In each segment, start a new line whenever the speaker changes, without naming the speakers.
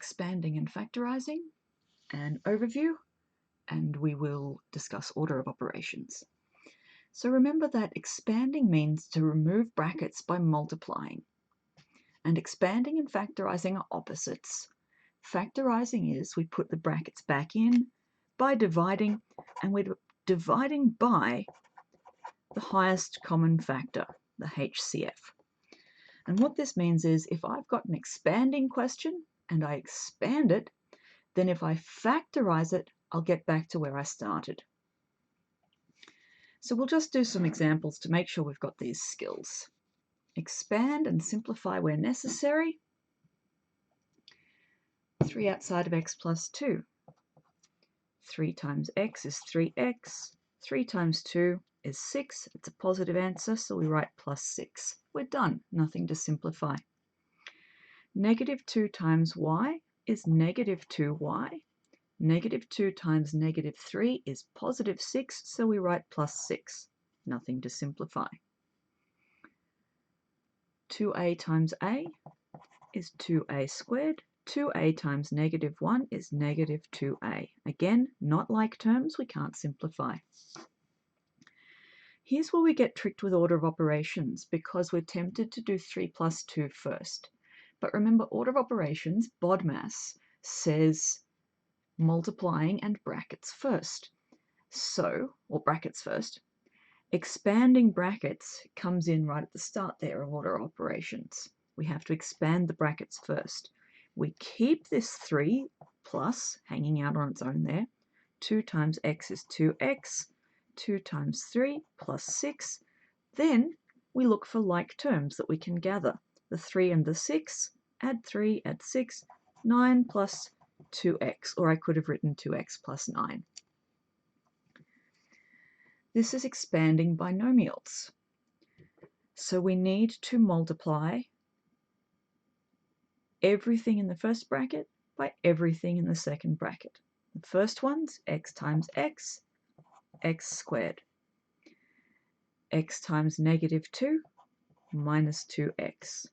expanding and factorizing, an overview, and we will discuss order of operations. So remember that expanding means to remove brackets by multiplying, and expanding and factorizing are opposites. Factorizing is we put the brackets back in by dividing, and we're dividing by the highest common factor, the HCF. And what this means is if I've got an expanding question and I expand it, then if I factorize it, I'll get back to where I started. So we'll just do some examples to make sure we've got these skills. Expand and simplify where necessary. 3 outside of x plus 2. 3 times x is 3x. 3 times 2 is 6. It's a positive answer, so we write plus 6. We're done. Nothing to simplify. Negative 2 times y is negative 2y. Negative 2 times negative 3 is positive 6, so we write plus 6. Nothing to simplify. 2a times a is 2a squared. 2a times negative 1 is negative 2a. Again, not like terms, we can't simplify. Here's where we get tricked with order of operations because we're tempted to do 3 plus 2 first. But remember, order of operations, BODMAS, says multiplying and brackets first. So, or brackets first, expanding brackets comes in right at the start there of order of operations. We have to expand the brackets first. We keep this 3 plus hanging out on its own there. 2 times x is 2x. 2 times 3 plus 6. Then we look for like terms that we can gather. The 3 and the 6, add 3, add 6, 9 plus 2x, or I could have written 2x plus 9. This is expanding binomials. So we need to multiply everything in the first bracket by everything in the second bracket. The first one's x times x, x squared. X times negative 2 minus 2x.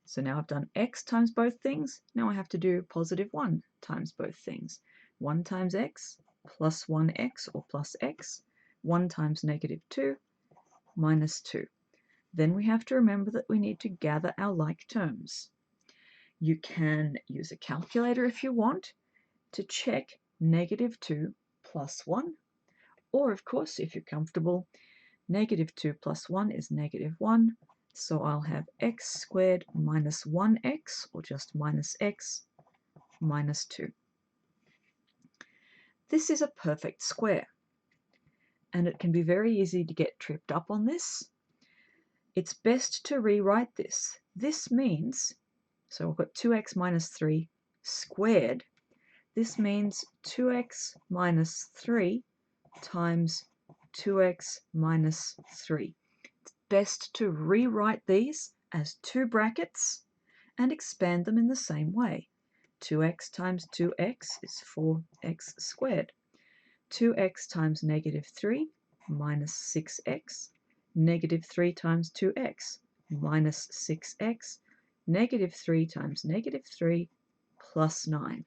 So now I've done x times both things. Now I have to do positive 1 times both things. 1 times x plus 1x or plus x. 1 times negative 2 minus 2. Then we have to remember that we need to gather our like terms. You can use a calculator if you want to check negative 2 plus 1. Or, of course, if you're comfortable, negative 2 plus 1 is negative 1. So I'll have x squared minus 1x, or just minus x, minus 2. This is a perfect square. And it can be very easy to get tripped up on this. It's best to rewrite this. This means, so we've got 2x minus 3 squared. This means 2x minus 3 times 2x minus 3. It's best to rewrite these as two brackets and expand them in the same way. 2x times 2x is 4x squared. 2x times negative 3 minus 6x. Negative 3 times 2x minus 6x. Negative 3 times negative 3 plus 9.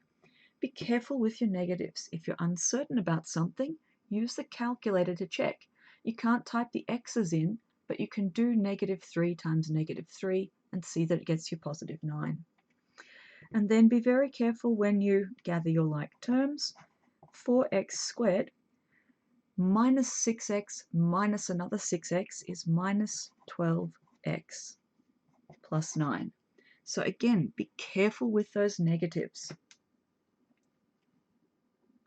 Be careful with your negatives. If you're uncertain about something, use the calculator to check. You can't type the x's in, but you can do negative 3 times negative 3 and see that it gets you positive 9. And then be very careful when you gather your like terms. 4x squared minus 6x minus another 6x is minus 12x plus 9. So again, be careful with those negatives.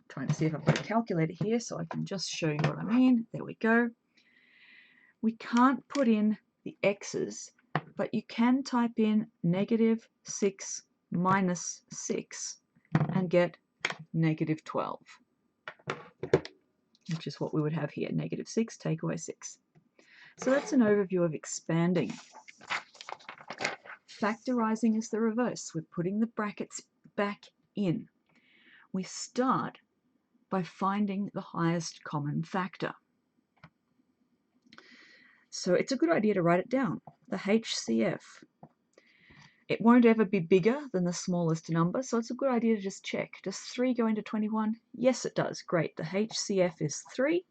Trying to see if I've got a calculator here so I can just show you what I mean. There we go. We can't put in the x's, but you can type in negative 6 minus 6 and get negative 12, which is what we would have here. Negative 6, take away 6. So that's an overview of expanding. Factorizing is the reverse. We're putting the brackets back in. We start by finding the highest common factor. So it's a good idea to write it down, the HCF. It won't ever be bigger than the smallest number, so it's a good idea to just check. Does 3 go into 21? Yes, it does. Great. The HCF is 3.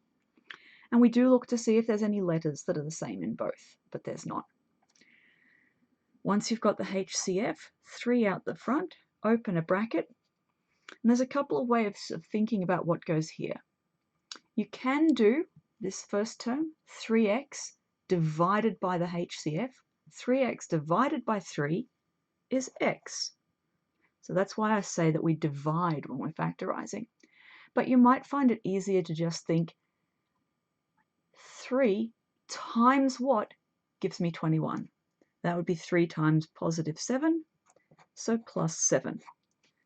And we do look to see if there's any letters that are the same in both, but there's not. Once you've got the HCF, 3 out the front, open a bracket. And there's a couple of ways of thinking about what goes here. You can do this first term, 3x divided by the HCF. 3x divided by 3 is x. So that's why I say that we divide when we're factorizing. But you might find it easier to just think 3 times what gives me 21. That would be 3 times positive 7, so plus 7.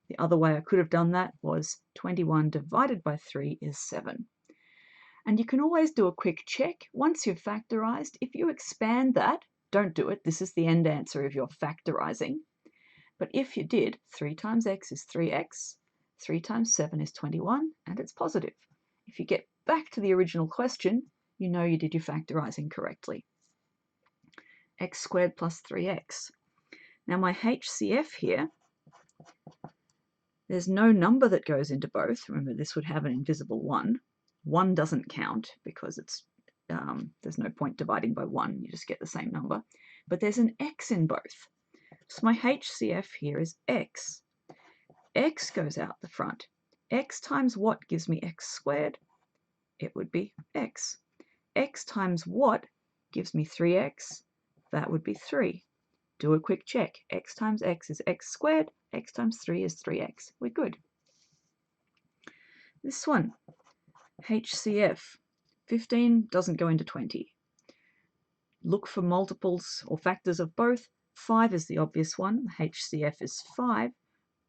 The other way I could have done that was 21 divided by 3 is 7. And you can always do a quick check. Once you've factorized, if you expand that, don't do it. This is the end answer of your factorizing. But if you did, 3 times x is 3x, 3 times 7 is 21, and it's positive. If you get back to the original question, you know you did your factorizing correctly. X squared plus 3x. Now my HCF here, there's no number that goes into both. Remember, this would have an invisible 1. 1 doesn't count because it's there's no point dividing by 1. You just get the same number. But there's an x in both. So my HCF here is x. X goes out the front. X times what gives me x squared? It would be x. X times what gives me 3x? That would be 3. Do a quick check. X times x is x squared. X times 3 is 3x. We're good. This one, HCF. 15 doesn't go into 20. Look for multiples or factors of both. 5 is the obvious one. HCF is 5.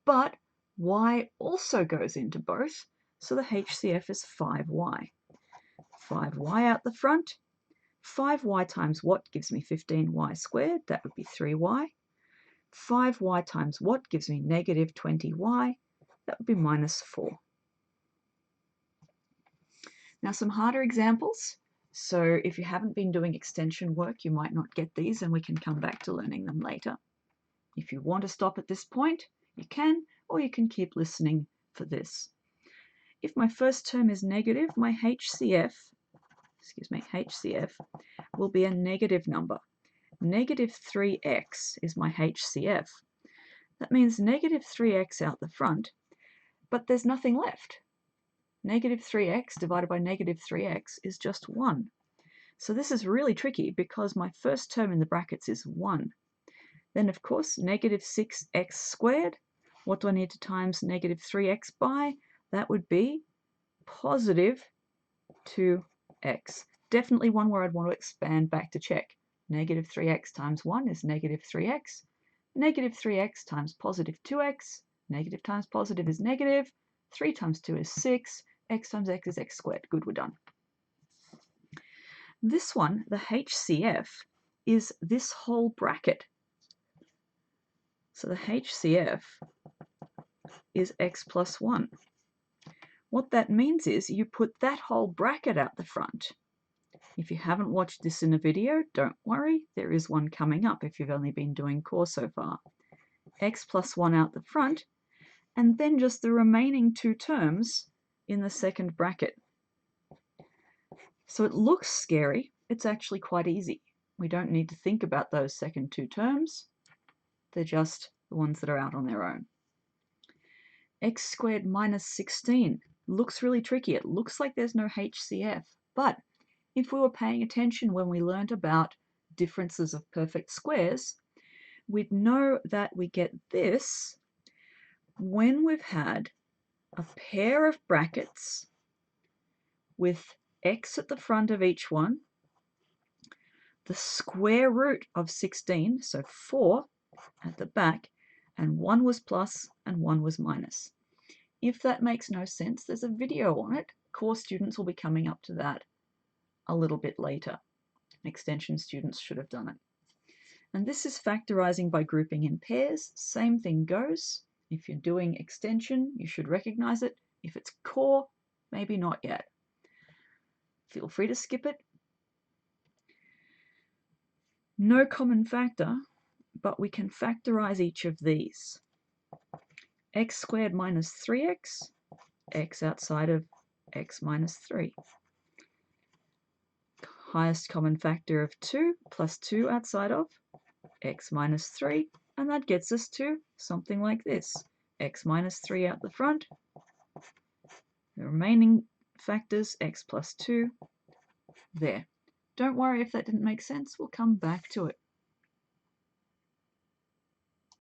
But y also goes into both, so the HCF is 5y. 5y out the front. 5y times what gives me 15y squared? That would be 3y. 5y times what gives me negative 20y? That would be minus 4. Now some harder examples. So if you haven't been doing extension work, you might not get these, and we can come back to learning them later. If you want to stop at this point, you can, or you can keep listening for this. If my first term is negative, my HCF will be a negative number. Negative 3x is my HCF. That means negative 3x out the front, but there's nothing left. Negative 3x divided by negative 3x is just 1. So this is really tricky because my first term in the brackets is 1. Then, of course, negative 6x squared. What do I need to times negative 3x by? That would be positive 2x. Definitely one where I'd want to expand back to check. Negative 3x times 1 is negative 3x. Negative 3x times positive 2x. Negative times positive is negative. 3 times 2 is 6. X times x is x squared. Good, we're done. This one, the HCF, is this whole bracket. So the HCF is x plus 1. What that means is you put that whole bracket out the front. If you haven't watched this in a video, don't worry, there is one coming up if you've only been doing core so far. X plus 1 out the front, and then just the remaining 2 terms in the second bracket. So it looks scary, it's actually quite easy. We don't need to think about those second 2 terms. They're just the ones that are out on their own. X squared minus 16 looks really tricky. It looks like there's no HCF, but if we were paying attention when we learned about differences of perfect squares, we'd know that we get this when we've had a pair of brackets with x at the front of each one, the square root of 16, so 4 at the back, and 1 was plus and 1 was minus. If that makes no sense, there's a video on it. Core students will be coming up to that a little bit later. Extension students should have done it. And this is factorizing by grouping in pairs. Same thing goes. If you're doing extension, you should recognize it. If it's core, maybe not yet. Feel free to skip it. No common factor, but we can factorize each of these. X squared minus 3x, x outside of x minus 3. Highest common factor of 2 plus 2 outside of x minus 3, and that gets us to something like this. X minus 3 out the front, the remaining factors, x plus 2, there. Don't worry if that didn't make sense, we'll come back to it.